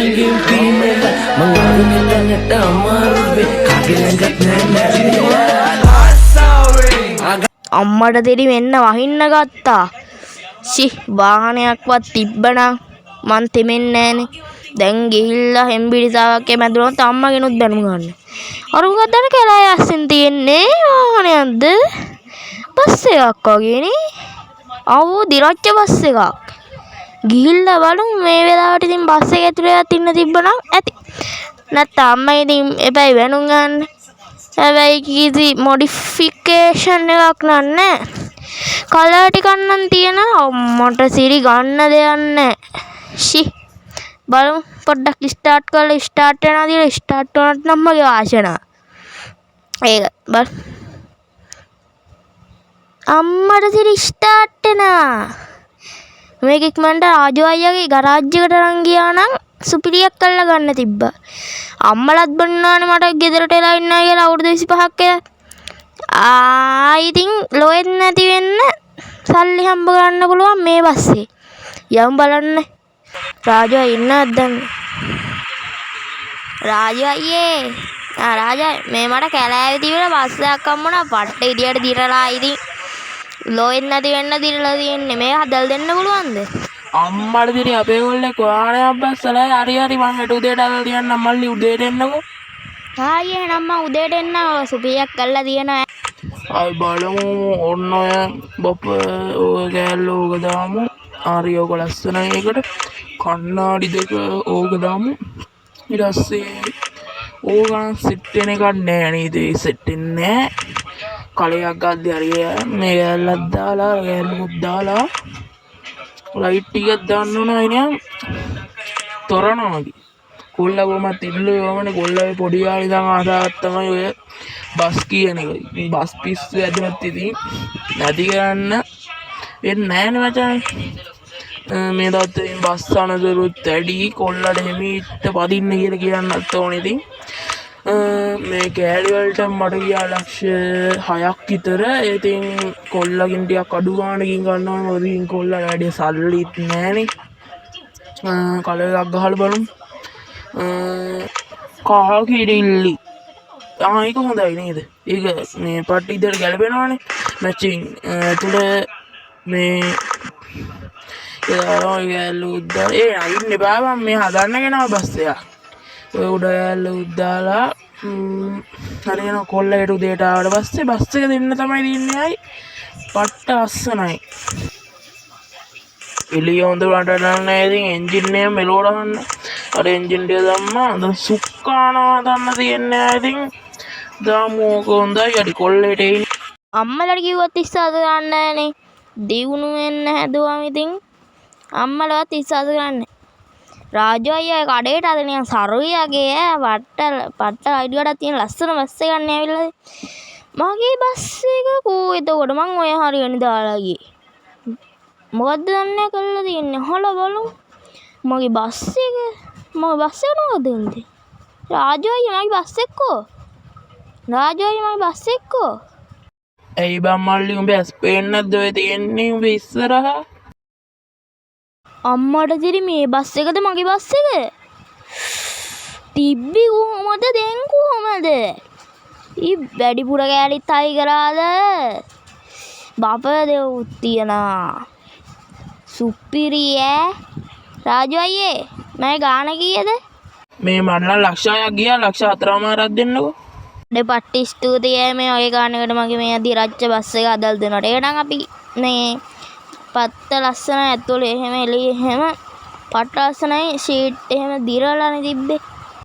Mangin pirimela Mangawin nila amaruwe Kagilangat nana අම්මට දෙරි මෙන්න වහින්න ගත්තා. ෂි වාහනයක්වත් තිබ්බනම් මං තෙමෙන්නේ නෑනේ. දැන් ගිහිල්ලා හෙම්බිරිසාවක් මැදුනොත් අම්මගෙනුත් බැනුම් ගන්න. අර උගදට කැලෑ අස්සෙන් තියෙන්නේ වාහනයක්ද? බස් එකක් වගේනේ. අවෝ දිරච්ච බස් එකක්. ගිහිල්ලා බලමු මේ වෙලාවට ඉතින් බස් එක ඇතුළේ ඉන්න තිබ්බනම් ඇති. නැත්නම් අම්මා ඉතින් එපැයි බැනුම් ගන්න. හැබැයි කිසි මොඩිෆිකේෂන් එකක් නෑ. කලර් ටිකක් නම් තියෙනවා. අම්මට සිරි ගන්න දෙයක් නෑ. ෂි බලමු පොඩ්ඩක් ස්ටාර්ට් කරලා ස්ටාර්ට් වෙනවා දිලා ස්ටාර්ට් වුණාට නම් මගේ වාසනාව. ඒක බල. අම්මට සිරි ස්ටාර්ට් වෙනවා. මේක ඉක්මනට රාජු අයියාගේ ගරාජ් එකට අරන් ගියා නම් සුපිරියක් කරලා ගන්න තිබ්බා. අම්මලත් බන්නානේ මට ගෙදරට එලා ඉන්නා කියලා අවුරුදු 25ක් ඉතින් ලොයෙත් නැති වෙන්න සල්ලි හම්බ කරන්න පුළුවන් මේ බස්සේ. යමු බලන්න. රාජු අයියා ඉන්නවද දැන්? රාජු අයියේ. රාජා මේ මට කැලෑවේ තිබුණ බස් එකක් හම්බුණා. පට්ට ඉදියට දිරලා ඉතින් ලොයෙත් නැති වෙන්න දිරලා තියෙන්නේ. මේ හදලා දෙන්න පුළුවන්ද? අම්මට දිරි අපේ ගොල්ලෙක් වාහනයක් බස්සලා හරි මං හෙට උදේට අරන් තියන්නම් මල්ලි උදේට එන්නකෝ. එහෙනම් මං උදේට එන්න සුපිරියක් කරලා තියෙනවා. අය බලමු ඔන්න ඔය බොප්ප ඔය කෑල්ල ඕක දාමු. හරි ඕක ලස්සනයි ඒකට. කණ්ණාඩි දෙක ඕක දාමු. ඊට පස්සේ ඕක නම් සෙට් වෙන එකක් නෑ නේද? සෙට් වෙන්නේ නෑ. කලයක් ගද්දි හරි මේ කෑල්ලක් දාලා කෑල්ලුත් දාලා ලයිට් ටිකක් දාන්න ඕන අයිනියම් තොරණමදි කොල්ලා කොහමත් ඉල්ලුවේ වමනේ කොල්ලා පොඩි කාලේ ඉඳන් ආසාවක් තමයි ඔය බස් කියන එක. බස් පිස්සු ඇදුනත් ඉතින් නැති කරන්න වෙන්නේ නෑනේ මචං. මේ දවස්වල බස් අනතුරුත් වැඩි කොල්ලට හිමීට පදින්න කියලා කියන්නත් ඕනේ. ඉතින් මේ කෑලි වලට මට ගියා ලක්ෂ 6ක් විතර. ඉතින් කොල්ලකින් ටිකක් අඩු ගානකින් ගන්න ඕනේ. මොකද ඉතින් කොල්ලට වැඩි සල්ලිත් නෑනේ. කලයක් ගහලා බලමු. කහ කිරිල්ලි. ඒක හොඳයි නේද? ඒක මේ පට්ටි ඉදට ගැලපෙනවනේ. මැචින් ඇතුළේ මේ අයින්න එපා මම මේ හදන්න ගෙනාව බස් එක. ඔය උඩ ඇල්ල උද්දාලා හරියන කොල්ලට උදේට ආවට පස්සේ බස් එක දෙන්න තමයි දින්නේ. අය පට්ට අස්සනයි. එළිය හොඳ වටන්න ඉතින් එන්ජින් එක මෙලෝට ගන්න. අර එන්ජින් එක දැම්මා. දැන් සුක්කානවා ගන්න තියන්නේ. ඉතින් දාමු ඕක හොඳයි. අඩි කොල්ලේට එන්නේ. අම්මලාට කිව්වත් ඉස්සාද ගන්න නෑනේ. දිනුන වෙන්න හැදුවම ඉතින් අම්මලවත් ඉස්සාද ගන්න. රාජු අයියා කඩේට අද නිකන් සරුවියගේ පට්ට අයිඩියට තියෙන ලස්සන බස් එකක් ගන්න ඇවිල්ලා. මගේ බස් එක කෝ එතකොට මං ඔය හරියනේ දාලා ගියේ. මොකද්ද දන්නේ කළා තියෙන්නේ. අහලා බලමු. මගේ බස් එක නෝද දෙන්නේ. රාජු අයියා මගේ බස් එක්කෝ. රාජු අයියා මගේ බස් එක්කෝ. ඇයි බං මල්ලි උඹ ඇස් පේන්නද ඔය තියෙන්නේ උඹ ඉස්සරහා? අම්මට දිරි මේ බස් එකද මගේ බස් එක? තිබ්බි කොහමද දැන් කොහමද? වැඩිපුර කෑලිත් අයි කරාද? බප දෙවුත් තියනා. සුපිරිය. රාජු අයියේ මගේ ගාන කීයද? මේ මන්නම් ලක්ෂයක් ගියා. ලක්ෂ 4මාරක් දෙන්නකෝ. පට්ටි ස්තුතියි මේ ඔය ගානකට මගේ මේ දිරච්ච බස් එක අදල් දෙනවට. ඒකනම් අපි මේ පත්ත ලස්සන ඇතුලේ එහෙම එළියේ එහෙම පට ලස්සනයි ෂීට් එහෙම දිරලානේ තිබ්බේ.